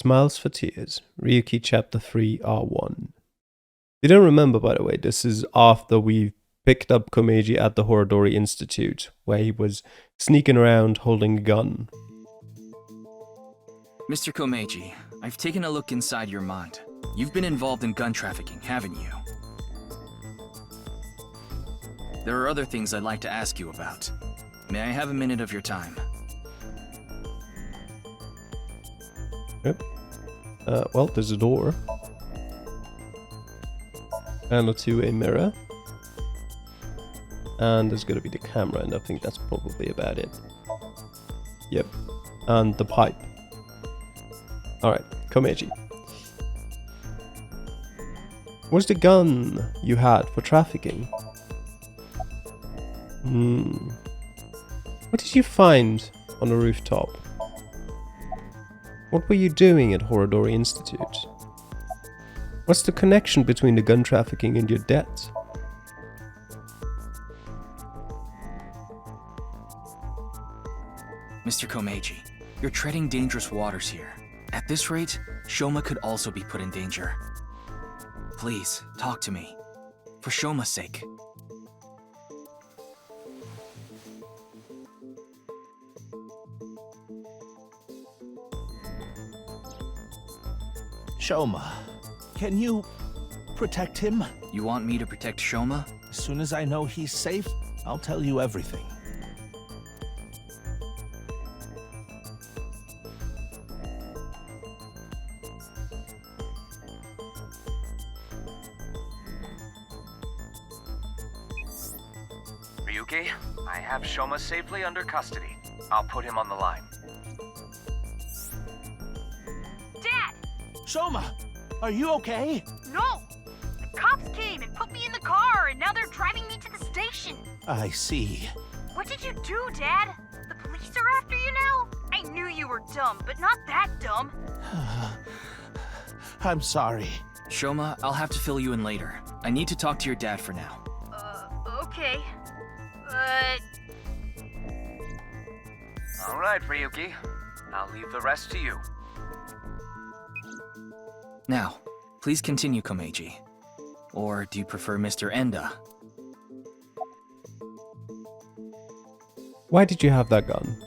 Smiles for Tears, Ryuki Chapter 3 R1. You don't remember, by the way, this is after we picked up Nomeji at the Horodori Institute, where he was sneaking around holding a gun. Mr. Nomeji, I've taken a look inside your mind. You've been involved in gun trafficking, haven't you? There are other things I'd like to ask you about. May I have a minute of your time? Yep. Well, there's a door. And a two-way mirror. And there's gonna be the camera, and I think that's probably about it. Yep. And the pipe. Alright, Nomeji. What's the gun you had for trafficking? What did you find on the rooftop? What were you doing at Horodori Institute? What's the connection between the gun trafficking and your debt? Mr. Nomeji, you're treading dangerous waters here. At this rate, Shoma could also be put in danger. Please, talk to me. For Shoma's sake. Shoma, can you protect him? You want me to protect Shoma? As soon as I know he's safe, I'll tell you everything. Ryuki, I have Shoma safely under custody. I'll put him on the line. Dad! Shoma, are you okay? No! The cops came and put me in the car, and now they're driving me to the station. I see. What did you do, Dad? The police are after you now? I knew you were dumb, but not that dumb. I'm sorry. Shoma, I'll have to fill you in later. I need to talk to your dad for now. Okay. All right, Ryuki. I'll leave the rest to you. Now, please continue, Nomeji. Or do you prefer Mr. Enda? Why did you have that gun?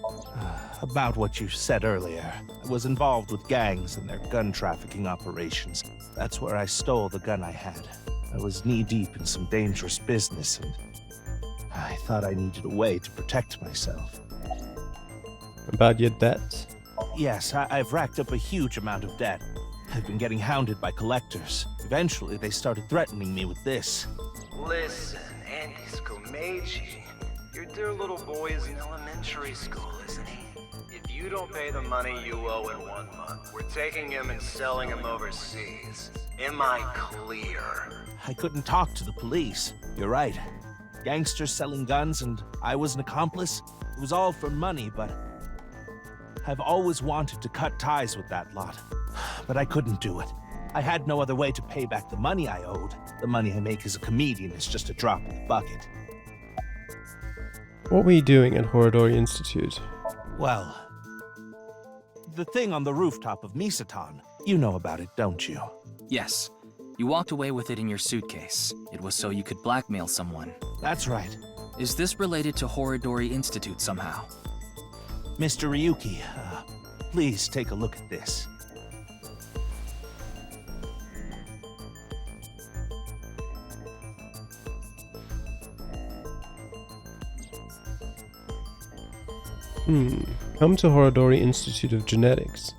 About what you said earlier. I was involved with gangs and their gun trafficking operations. That's where I stole the gun I had. I was knee-deep in some dangerous business, and I thought I needed a way to protect myself. About your debt? Yes, I've racked up a huge amount of debt. I've been getting hounded by collectors. Eventually, they started threatening me with this. Listen, Andy's Nomeji. Your dear little boy is in elementary school, isn't he? If you don't pay the money you owe in 1 month, we're taking him and selling him overseas. Am I clear? I couldn't talk to the police. You're right. Gangsters selling guns, and I was an accomplice. It was all for money, but I've always wanted to cut ties with that lot. But I couldn't do it. I had no other way to pay back the money I owed. The money I make as a comedian is just a drop in the bucket. What were you doing at Horodori Institute? Well, the thing on the rooftop of Misaton. You know about it, don't you? Yes. You walked away with it in your suitcase. It was so you could blackmail someone. That's right. Is this related to Horodori Institute somehow? Mr. Ryuki, please take a look at this. Come to Horodori Institute of Genetics.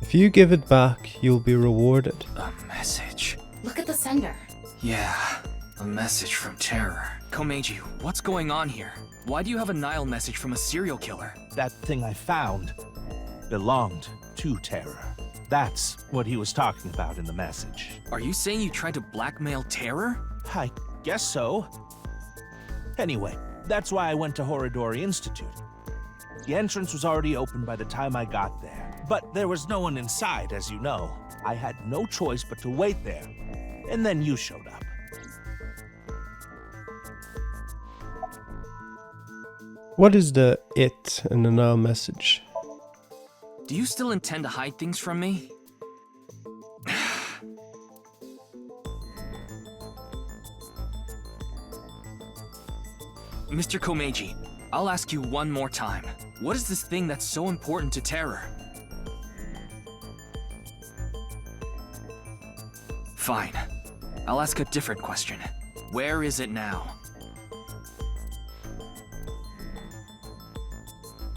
If you give it back, you'll be rewarded. A message. Look at the sender. Yeah, a message from Terror. Nomeji, what's going on here? Why do you have a Nile message from a serial killer? That thing I found belonged to Terror. That's what he was talking about in the message. Are you saying you tried to blackmail Terror? I guess so. Anyway, that's why I went to Horodori Institute. The entrance was already open by the time I got there, but there was no one inside, as you know. I had no choice but to wait there, and then you showed up. What is the it in the now message? Do you still intend to hide things from me? Mr. Nomeji, I'll ask you one more time. What is this thing that's so important to Terror? Fine. I'll ask a different question. Where is it now?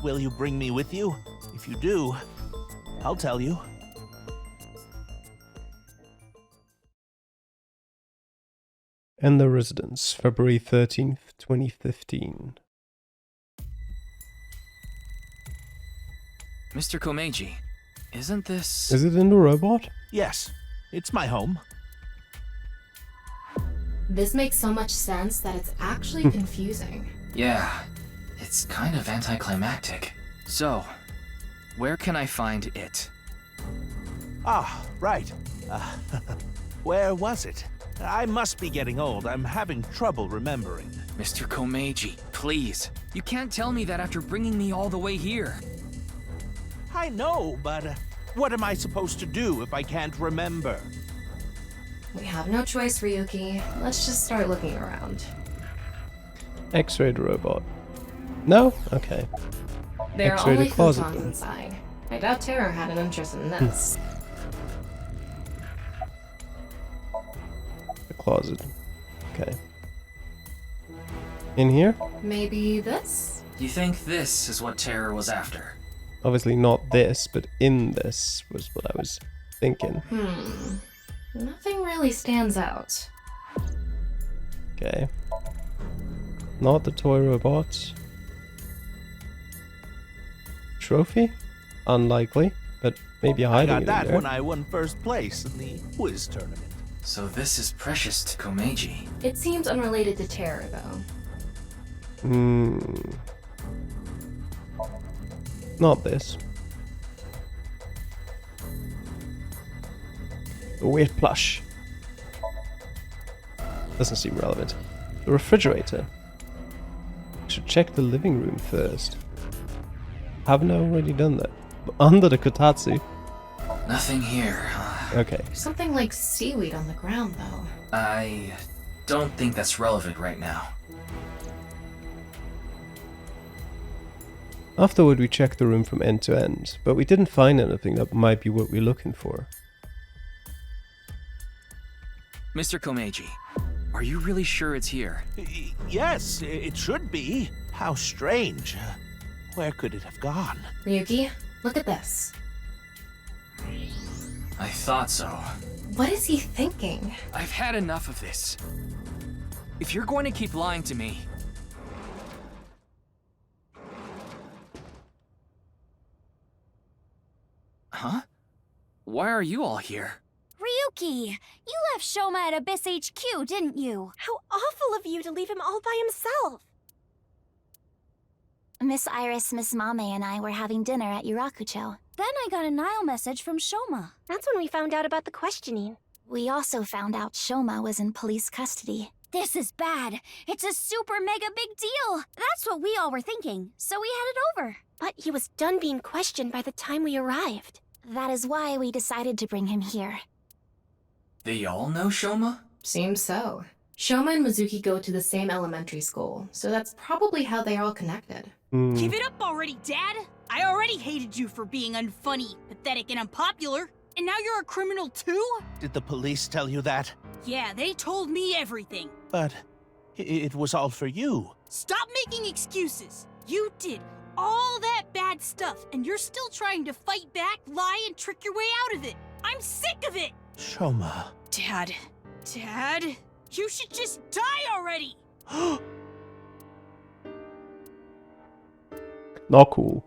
Will you bring me with you? If you do, I'll tell you. And the Residence, February 13th, 2015. Mr. Nomeji, isn't this... Is it in the robot? Yes, it's my home. This makes so much sense that it's actually confusing. Yeah, it's kind of anticlimactic. So, where can I find it? Ah, right. Where was it? I must be getting old. I'm having trouble remembering. Mr. Nomeji, please. You can't tell me that after bringing me all the way here. I know, but what am I supposed to do if I can't remember? We have no choice, Ryuki. Let's just start looking around. X-rayed robot. No? Okay. There are X-rayed only a closet futons then. inside. I doubt Terror had an interest in this. The closet. Okay. In here? Maybe this? You think this is what Terror was after? Obviously not this, but in this was what I was thinking. Nothing really stands out. Okay. Not the toy robot. Trophy? Unlikely, but maybe I hiding got it that in there. when I won first place in the quiz tournament. So this is precious to Nomeji. It seems unrelated to Terror, though. Not this. A weird plush. Doesn't seem relevant. The refrigerator. Should check the living room first. Haven't I already done that? Under the kotatsu. Nothing here. Okay. Something like seaweed on the ground, though. I don't think that's relevant right now. Afterward, we checked the room from end to end, but we didn't find anything that might be what we're looking for. Mr. Nomeji, are you really sure it's here? Yes, it should be. How strange. Where could it have gone? Ryuki, look at this. I thought so. What is he thinking? I've had enough of this. If you're going to keep lying to me... Huh? Why are you all here? Ryuki, you left Shoma at Abyss HQ, didn't you? How awful of you to leave him all by himself. Miss Iris, Miss Mame, and I were having dinner at Yurakucho. Then I got a Nile message from Shoma. That's when we found out about the questioning. We also found out Shoma was in police custody. This is bad. It's a super mega big deal. That's what we all were thinking, so we headed over. But he was done being questioned by the time we arrived. That is why we decided to bring him here. They all know Shoma? Seems so. Shoma and Mizuki go to the same elementary school, so that's probably how they're all connected. Give it up already, Dad! I already hated you for being unfunny, pathetic, and unpopular. And now you're a criminal too? Did the police tell you that? Yeah, they told me everything. But it was all for you. Stop making excuses. You did all that bad stuff, and you're still trying to fight back, lie, and trick your way out of it. I'm sick of it! Shoma. Dad, you should just die already! Not cool.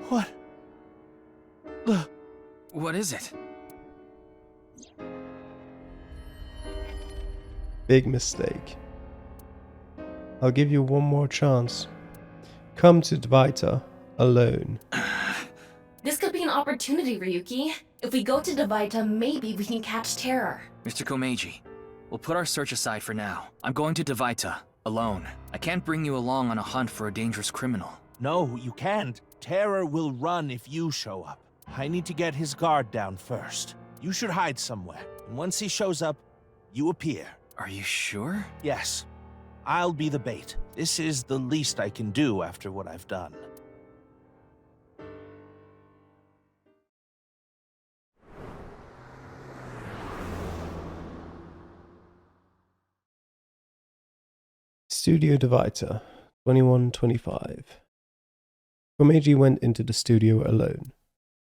What? What is it? Big mistake. I'll give you one more chance. Come to Dvaita alone. This could be an opportunity, Ryuki. If we go to Dvaita, maybe we can catch Terror. Mr. Nomeji, we'll put our search aside for now. I'm going to Dvaita, alone. I can't bring you along on a hunt for a dangerous criminal. No, you can't. Terror will run if you show up. I need to get his guard down first. You should hide somewhere, and once he shows up, you appear. Are you sure? Yes. I'll be the bait. This is the least I can do after what I've done. Studio Divider, 21:25. Nomeji went into the studio alone.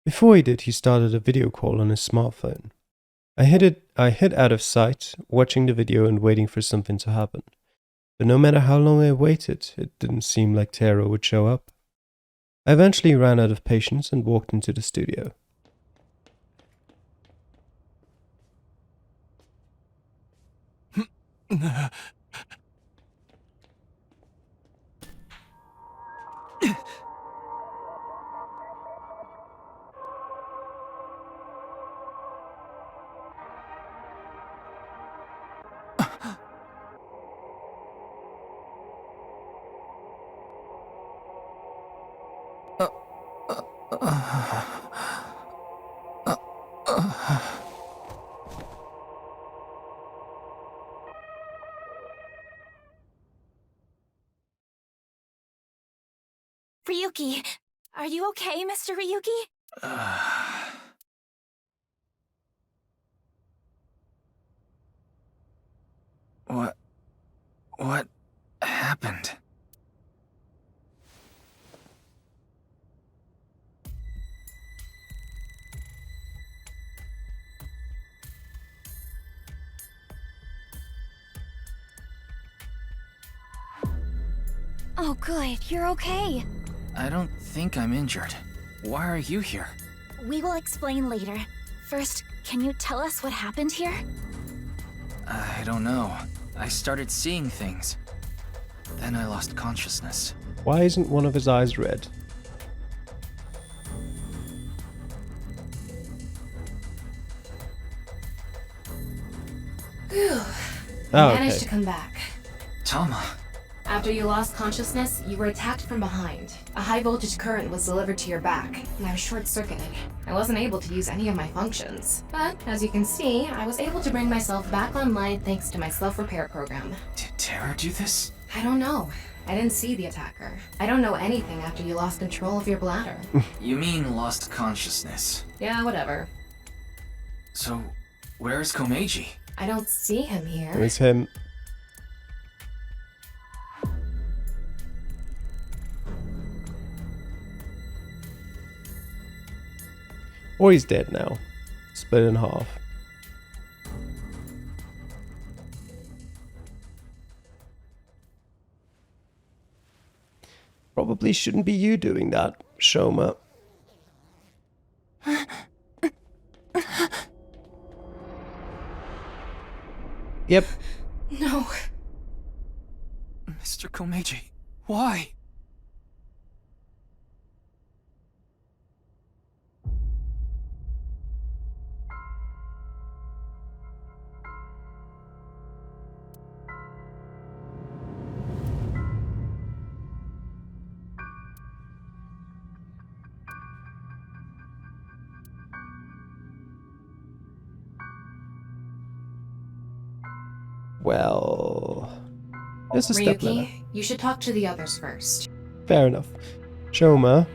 Before he did, he started a video call on his smartphone. I hid out of sight, watching the video and waiting for something to happen. But no matter how long I waited, it didn't seem like Taro would show up. I eventually ran out of patience and walked into the studio. Ryuki, are you okay, Mr. Ryuki? What happened? Oh good, you're okay. I don't think I'm injured. Why are you here? We will explain later. First, can you tell us what happened here? I don't know. I started seeing things. Then I lost consciousness. Why isn't one of his eyes red? Phew. Oh, I managed okay. to come back. Tama. After you lost consciousness, you were attacked from behind. A high voltage current was delivered to your back, and I was short-circuited. I wasn't able to use any of my functions. But, as you can see, I was able to bring myself back online thanks to my self-repair program. Did Tara do this? I don't know. I didn't see the attacker. I don't know anything after you lost control of your bladder. You mean lost consciousness? Yeah, whatever. So, where's Nomeji? I don't see him here. It's him. Or he's dead now. Split in half. Probably shouldn't be you doing that, Shoma. Yep. No. Mr. Nomeji, why? Well, there's a step ladder. Ryuki, you should talk to the others first. Fair enough. Shoma,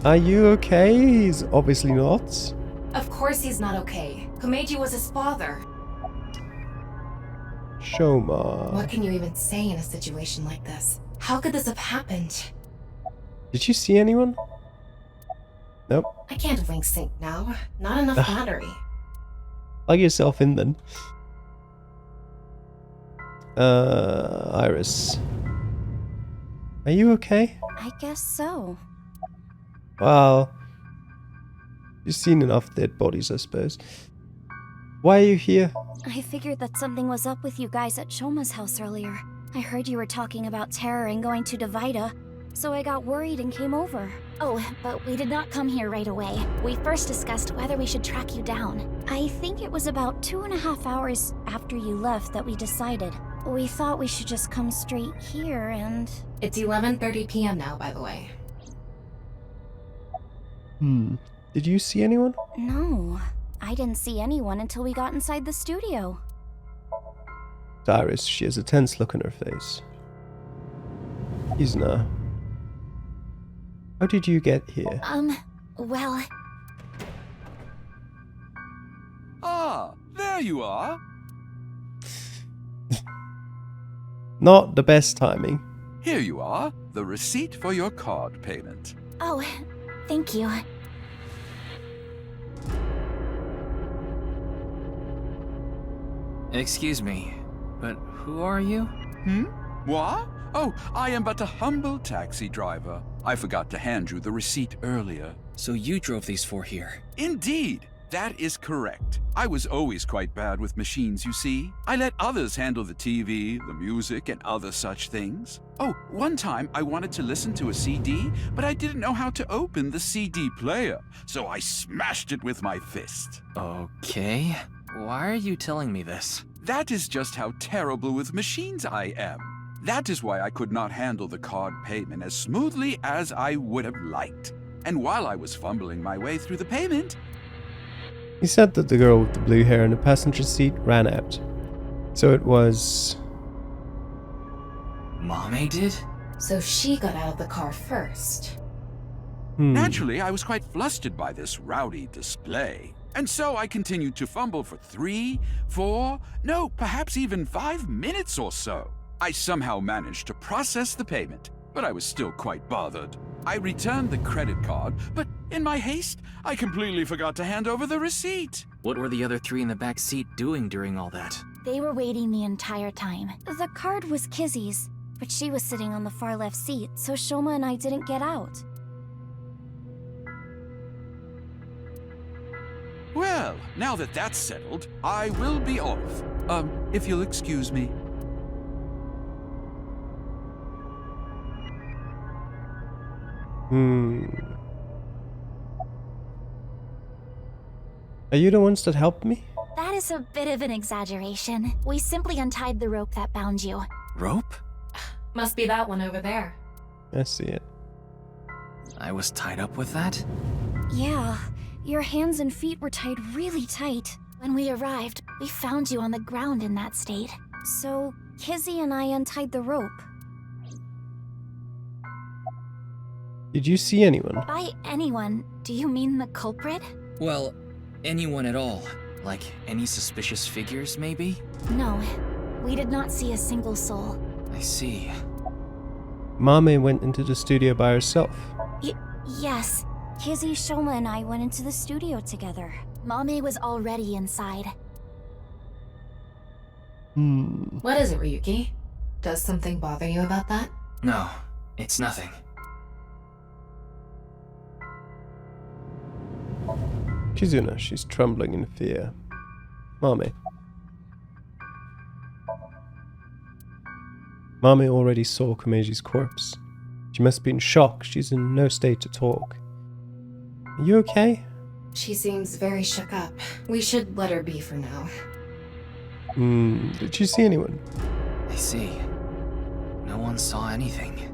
are you okay? He's obviously not. Of course he's not okay. Nomeji was his father. Shoma. What can you even say in a situation like this? How could this have happened? Did you see anyone? Nope. I can't link sync now. Not enough battery. Plug yourself in then. Iris. Are you okay? I guess so. Well, you've seen enough dead bodies, I suppose. Why are you here? I figured that something was up with you guys at Shoma's house earlier. I heard you were talking about terror and going to Divider, so I got worried and came over. Oh, but we did not come here right away. We first discussed whether we should track you down. I think it was about 2.5 hours after you left that we decided. We thought we should just come straight here and... It's 11:30 p.m. now, by the way. Did you see anyone? No, I didn't see anyone until we got inside the studio. Iris, she has a tense look on her face. Izuna, how did you get here? Well... Ah, there you are. Not the best timing. Here you are, the receipt for your card payment. Oh, thank you. Excuse me, but who are you? What? Oh, I am but a humble taxi driver. I forgot to hand you the receipt earlier. So you drove these four here? Indeed, that is correct. I was always quite bad with machines, you see. I let others handle the TV, the music, and other such things. Oh, one time I wanted to listen to a CD, but I didn't know how to open the CD player, so I smashed it with my fist. Okay. Why are you telling me this? That is just how terrible with machines I am. That is why I could not handle the card payment as smoothly as I would have liked. And while I was fumbling my way through the payment... He said that the girl with the blue hair in the passenger seat ran out. So it was... Mame did? So she got out of the car first. Naturally, I was quite flustered by this rowdy display. And so I continued to fumble for 3, 4, no, perhaps even 5 minutes or so. I somehow managed to process the payment, but I was still quite bothered. I returned the credit card, but in my haste, I completely forgot to hand over the receipt. What were the other three in the back seat doing during all that? They were waiting the entire time. The card was Kizzy's, but she was sitting on the far left seat, so Shoma and I didn't get out. Well, now that that's settled, I will be off. If you'll excuse me. Are you the ones that helped me? That is a bit of an exaggeration. We simply untied the rope that bound you. Rope? Must be that one over there. I see it. I was tied up with that? Yeah, your hands and feet were tied really tight. When we arrived, we found you on the ground in that state. So, Kizzy and I untied the rope. Did you see anyone? By anyone, do you mean the culprit? Well, anyone at all. Like, any suspicious figures, maybe? No, we did not see a single soul. I see. Mame went into the studio by herself. Yes. Kizzy, Shoma, and I went into the studio together. Mame was already inside. What is it, Ryuki? Does something bother you about that? No, it's nothing. Kizuna, she's trembling in fear. Mame. Mame already saw Komeji's corpse. She must be in shock. She's in no state to talk. Are you okay? She seems very shook up. We should let her be for now. Did you see anyone? I see. No one saw anything.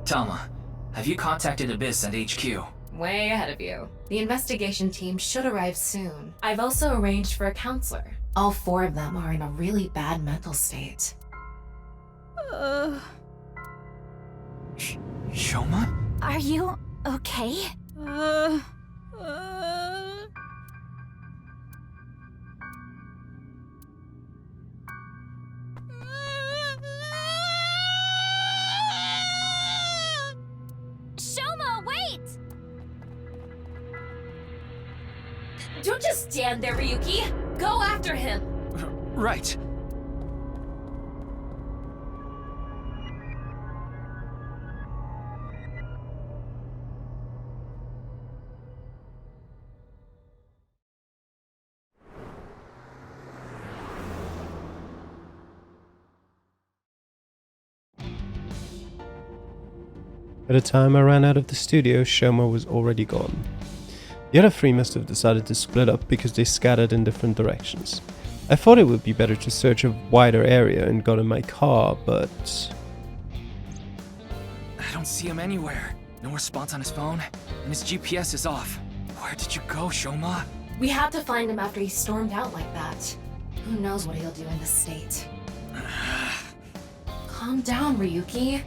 Tama, have you contacted Abyss at HQ? Way ahead of you. The investigation team should arrive soon. I've also arranged for a counselor. All 4 of them are in a really bad mental state. Shoma? Are you okay? Shoma, wait! Don't just stand there, Ryuki! Go after him! Right. By the time I ran out of the studio, Shoma was already gone. The other three must have decided to split up because they scattered in different directions. I thought it would be better to search a wider area and got in my car, but... I don't see him anywhere. No response on his phone, and his GPS is off. Where did you go, Shoma? We had to find him after he stormed out like that. Who knows what he'll do in this state. Calm down, Ryuki.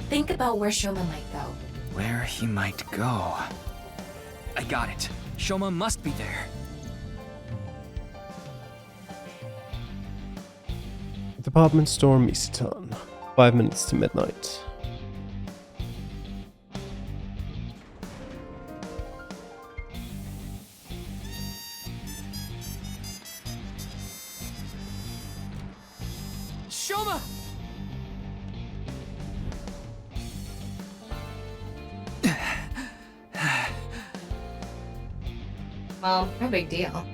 Think about where Shoma might go. Where he might go. I got it. Shoma must be there. Department store Misitan. 5 minutes to midnight. Shoma! Well, no big deal.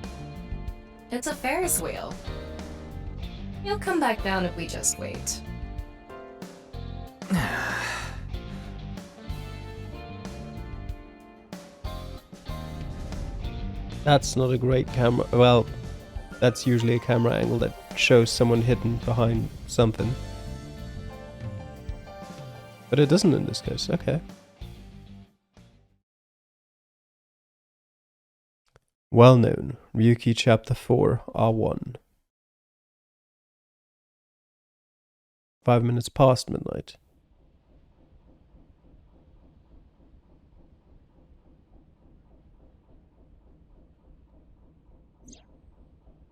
It's a Ferris wheel. He'll come back down if we just wait. That's not a great camera. Well, that's usually a camera angle that shows someone hidden behind something. But it doesn't in this case. Okay. Well known. Ryuki Chapter 4, R1. 5 minutes past midnight.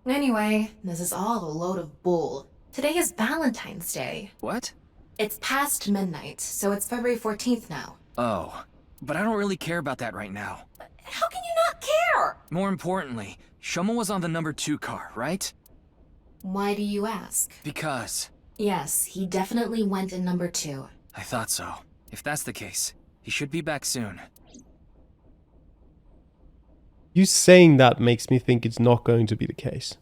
Anyway, this is all a load of bull. Today is Valentine's Day. What? It's past midnight, so it's February 14th now. Oh, but I don't really care about that right now. How can you not care? More importantly, Shoma was on the number 2 car, right? Why do you ask? Because... Yes, he definitely went in number 2. I thought so. If that's the case, he should be back soon. You saying that makes me think it's not going to be the case.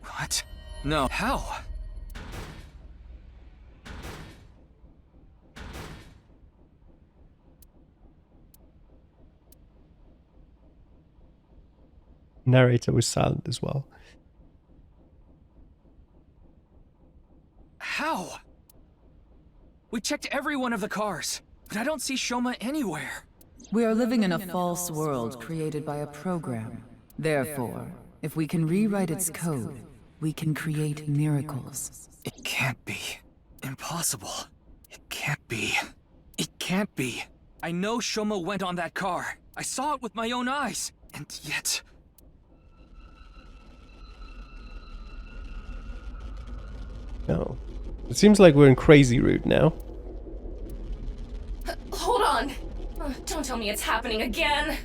What? No. How? Narrator was silent as well. How? We checked every one of the cars, but I don't see Shoma anywhere. We are living in a false world created by a program. Therefore, if we can rewrite its code, we can create miracles. It can't be. Impossible. It can't be. It can't be. I know Shoma went on that car. I saw it with my own eyes. And yet... No. It seems like we're in crazy route now. Hold on! Don't tell me it's happening again!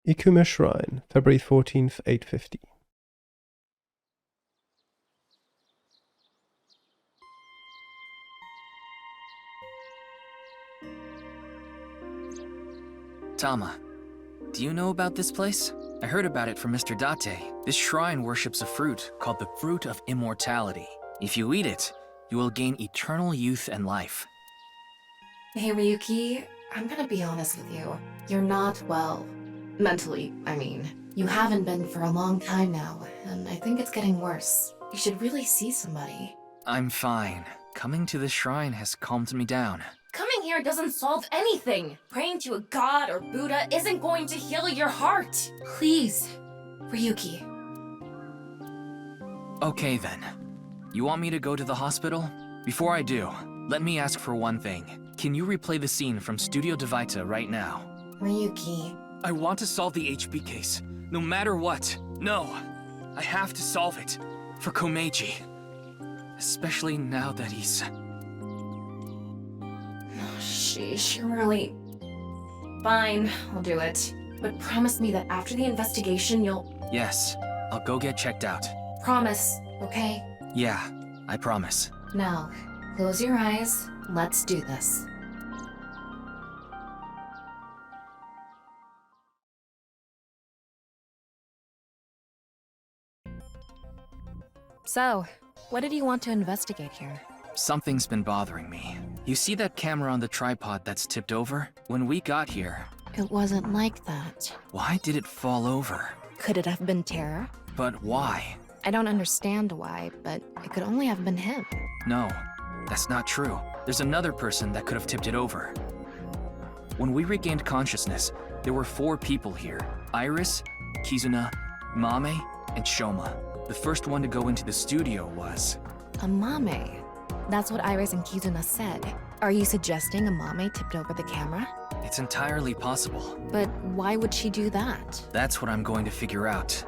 Ikuma Shrine, February 14th, 8:50. Tama, do you know about this place? I heard about it from Mr. Date. This shrine worships a fruit called the Fruit of Immortality. If you eat it, you will gain eternal youth and life. Hey Ryuki, I'm gonna be honest with you. You're not well. Mentally, I mean. You haven't been for a long time now, and I think it's getting worse. You should really see somebody. I'm fine. Coming to this shrine has calmed me down. Coming here doesn't solve anything. Praying to a god or Buddha isn't going to heal your heart. Please, Ryuki. Okay then. You want me to go to the hospital? Before I do, let me ask for one thing. Can you replay the scene from Studio Devaita right now? Ryuki. I want to solve the HP case, no matter what. No, I have to solve it. For Nomeji. Especially now that he's... Sheesh, really... Fine, I'll do it. but promise me that after the investigation you'll... Yes, I'll go get checked out. Promise, okay? Yeah, I promise. Now, close your eyes. Let's do this. So, what did you want to investigate here? Something's been bothering me. You see that camera on the tripod that's tipped over? When we got here, It wasn't like that. why did it fall over? Could it have been terror? But why? I don't understand why, but it could only have been him. No, that's not true. There's another person that could have tipped it over. When we regained consciousness, there were 4 people here. Iris, Kizuna, Mame, and Shoma. The first one to go into the studio was... Amame. That's what Iris and Kizuna said. Are you suggesting Amame tipped over the camera? It's entirely possible. But why would she do that? That's what I'm going to figure out.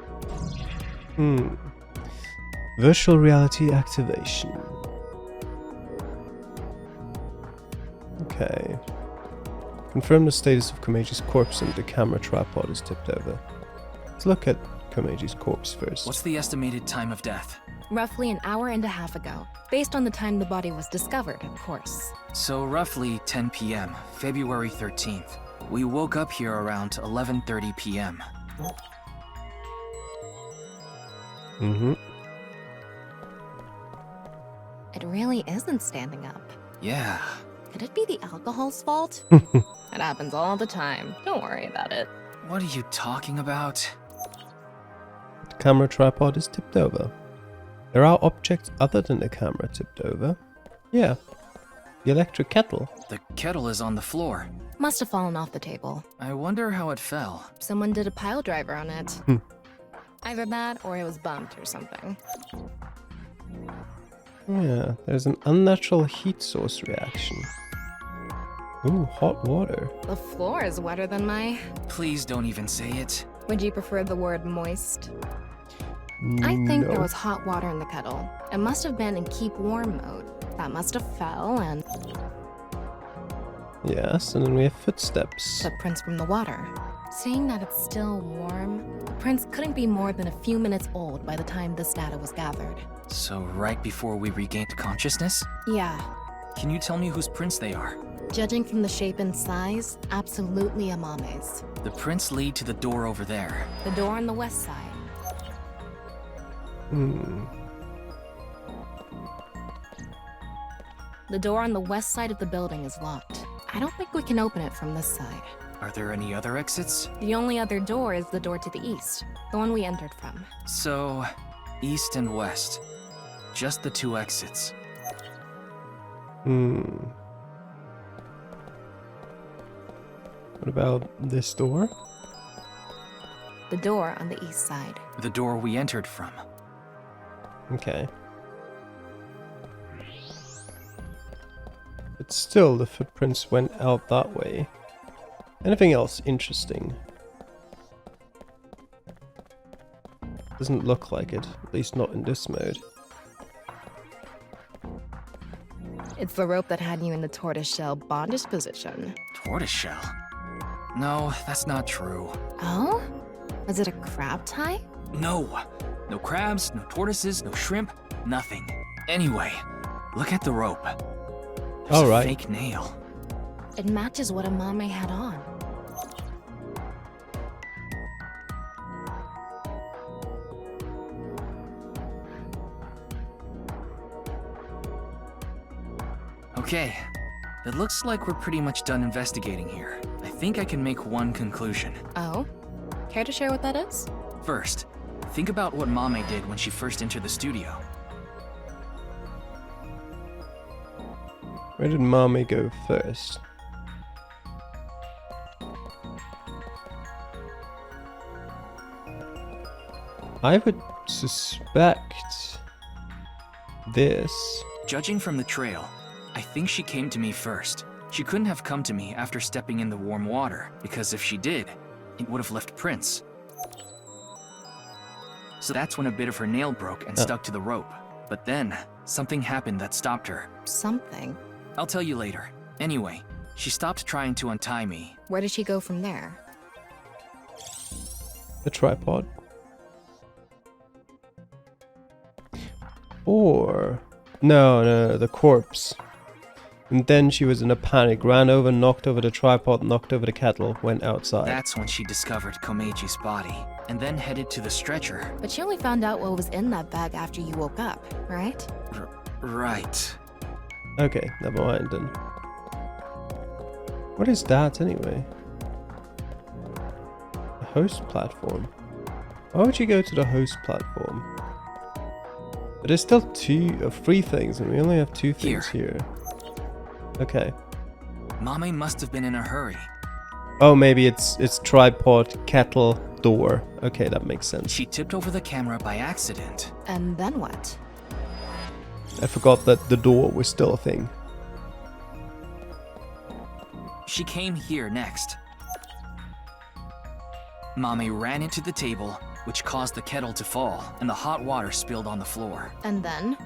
Virtual reality activation. Okay. Confirm the status of Komeji's corpse and the camera tripod is tipped over. Let's look at Komeji's corpse first. What's the estimated time of death? Roughly an hour and a half ago, based on the time the body was discovered, of course. So roughly 10 p.m., February 13th. We woke up here around 11:30 p.m. It really isn't standing up. Yeah. Could it be the alcohol's fault? It happens all the time. Don't worry about it. What are you talking about? The camera tripod is tipped over. There are objects other than the camera tipped over. Yeah. The electric kettle. The kettle is on the floor. Must have fallen off the table. I wonder how it fell. Someone did a pile driver on it. Either that or it was bumped or something. Yeah, there's an unnatural heat source reaction. Ooh, hot water. The floor is wetter than my... Please don't even say it. Would you prefer the word moist? I think there was hot water in the kettle. It must have been in keep warm mode. That must have fell and... Yes, and then we have footsteps. Footprints from the water. Seeing that it's still warm, the prints couldn't be more than a few minutes old by the time this data was gathered. So right before we regained consciousness? Yeah. Can you tell me whose prints they are? Judging from the shape and size, absolutely Amame's. The prints lead to the door over there. The door on the west side. The door on the west side of the building is locked. I don't think we can open it from this side. Are there any other exits? The only other door is the door to the east, the one we entered from. So, east and west. Just the 2 exits. What about this door? The door on the east side. The door we entered from. Okay. But still, the footprints went out that way. Anything else interesting? Doesn't look like it, at least not in this mode. It's the rope that had you in the tortoiseshell bondage position. Tortoiseshell? No, that's not true. Oh? Was it a crab tie? No. No crabs, no tortoises, no shrimp, nothing. Anyway, look at the rope. There's a fake nail. It matches what Amame had on. Okay, it looks like we're pretty much done investigating here. I think I can make one conclusion. Oh? Care to share what that is? First, think about what Mame did when she first entered the studio. Where did Mame go first? I would suspect this. Judging from the trail, I think she came to me first. She couldn't have come to me after stepping in the warm water, because if she did, it would have left prints. So that's when a bit of her nail broke and stuck to the rope. But then, something happened that stopped her. Something? I'll tell you later. Anyway, she stopped trying to untie me. Where did she go from there? The tripod. Or... No, the corpse. And then she was in a panic, ran over, knocked over the tripod, knocked over the kettle, went outside. That's when she discovered Nomeji's body, and then headed to the stretcher. But she only found out what was in that bag after you woke up, right? Right. Okay, never mind then. What is that anyway? The host platform. Why would you go to the host platform? But there's still three things, and we only have two things here. Okay. Mame must have been in a hurry. Oh, maybe it's tripod, kettle, door. Okay, that makes sense. She tipped over the camera by accident. And then what? I forgot that the door was still a thing. She came here next. Mame ran into the table, which caused the kettle to fall, and the hot water spilled on the floor. And then?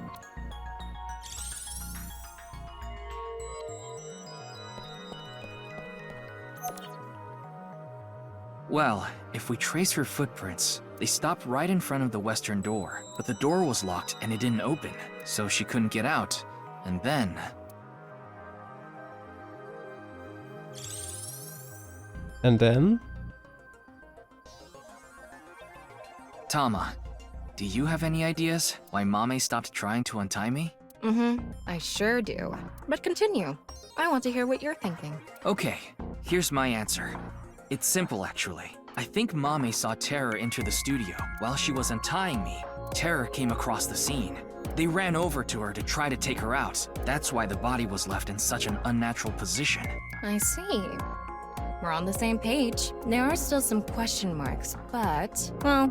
Well, if we trace her footprints, they stopped right in front of the western door, but the door was locked and it didn't open, so she couldn't get out. And then... And then? Tama, do you have any ideas why Mame stopped trying to untie me? I sure do. But continue. I want to hear what you're thinking. Okay, here's my answer. It's simple, actually. I think Mame saw Terror enter the studio. While she was untying me, Terror came across the scene. They ran over to her to try to take her out. That's why the body was left in such an unnatural position. I see. We're on the same page. There are still some question marks, but, well,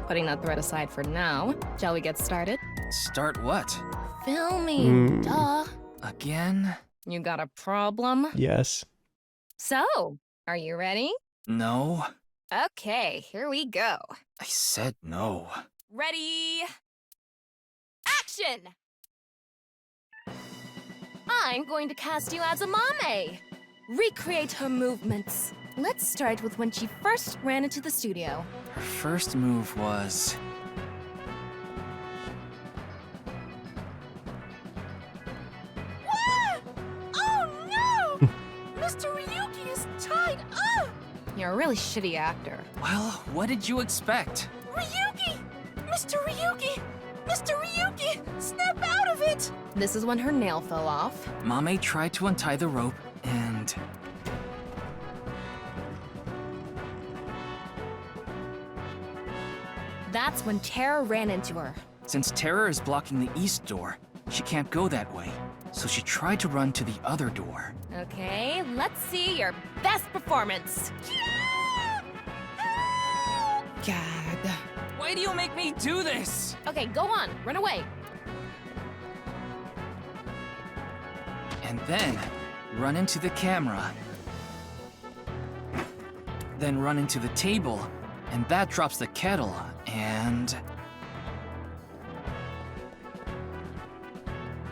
putting that thread aside for now, shall we get started? Start what? Filming, duh. Again? You got a problem? Yes. So, are you ready? No. Okay, here we go. I said no. Ready? Action! I'm going to cast you as a Mame. Recreate her movements. Let's start with when she first ran into the studio. Her first move was... What? Oh no! Mr. Ryuki is tied up! You're a really shitty actor. Well, what did you expect? Ryuki! Mr. Ryuki! Mr. Ryuki! Snap out of it! This is when her nail fell off. Mame tried to untie the rope, and... That's when Terror ran into her. Since Terror is blocking the east door, she can't go that way. So she tried to run to the other door. Okay, let's see your best performance. God. Why do you make me do this? Okay, go on, run away. And then, run into the camera. Then run into the table, and that drops the kettle, and...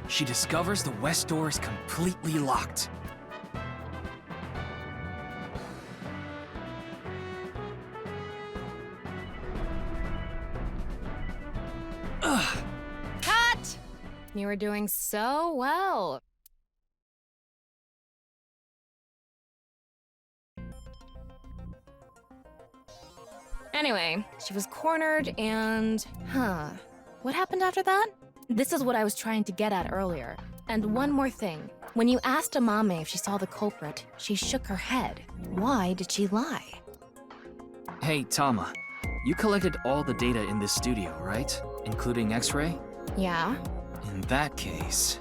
She discovers the west door is completely locked. Ugh. Cut! You were doing so well. Anyway, she was cornered and... What happened after that? This is what I was trying to get at earlier. And one more thing. When you asked Amame if she saw the culprit, she shook her head. Why did she lie? Hey, Tama. You collected all the data in this studio, right? Including X-ray? Yeah? In that case...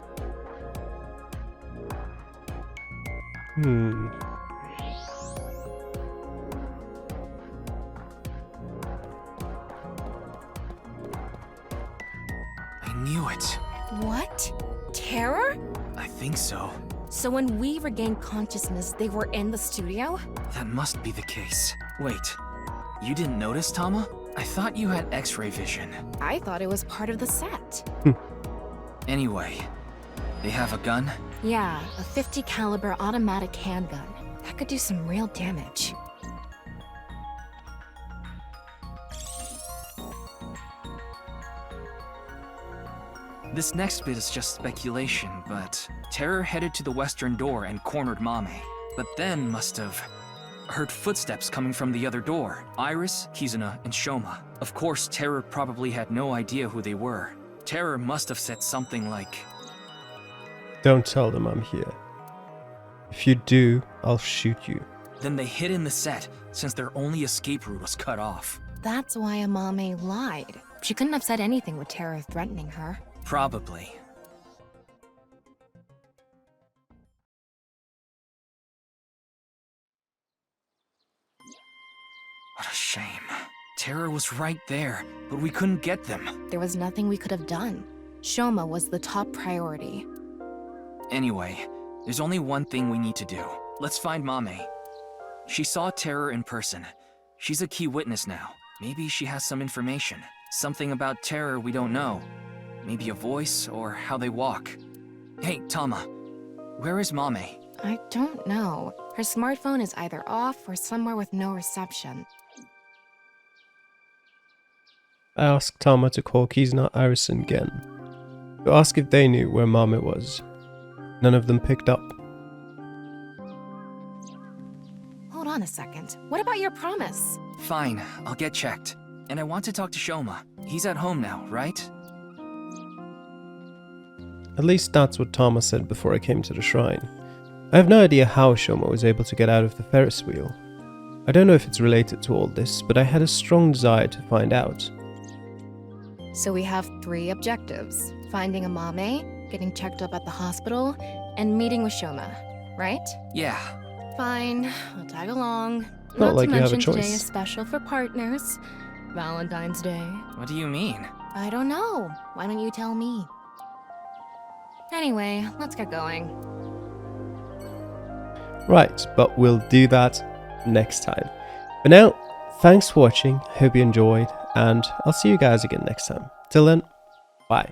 I knew it. What? Terror? I think so. So when we regained consciousness, they were in the studio? That must be the case. Wait, you didn't notice, Tama? I thought you had X-ray vision. I thought it was part of the set. Anyway, they have a gun? Yeah, a 50 caliber automatic handgun. That could do some real damage. This next bit is just speculation, but Terror headed to the western door and cornered Mame, but then must have heard footsteps coming from the other door. Iris, Kizuna, and Shoma. Of course, Terror probably had no idea who they were. Terror must have said something like, Don't tell them I'm here. If you do, I'll shoot you. Then they hid in the set, since their only escape route was cut off. That's why Amame lied. She couldn't have said anything with Terror threatening her. Probably. What a shame. Terror was right there, but we couldn't get them. There was nothing we could have done. Shoma was the top priority. Anyway, there's only one thing we need to do. Let's find Mame. She saw Terror in person. She's a key witness now. Maybe she has some information. Something about Terror we don't know. Maybe a voice or how they walk. Hey, Tama. Where is Mame? I don't know. Her smartphone is either off or somewhere with no reception. I asked Tama to call Kizuna, Iris, and Gen to ask if they knew where Mame was. None of them picked up. Hold on a second. What about your promise? Fine, I'll get checked. And I want to talk to Shoma. He's at home now, right? At least that's what Tama said before I came to the shrine. I have no idea how Shoma was able to get out of the Ferris wheel. I don't know if it's related to all this, but I had a strong desire to find out. So we have 3 objectives. Finding Amame, getting checked up at the hospital, and meeting with Shoma, right? Yeah. Fine, I'll tag along. Not like to you have a mention today choice. is special for partners. Valentine's Day. What do you mean? I don't know. Why don't you tell me? Anyway, let's get going. Right, but we'll do that next time. For now, thanks for watching, hope you enjoyed, and I'll see you guys again next time. Till then, bye.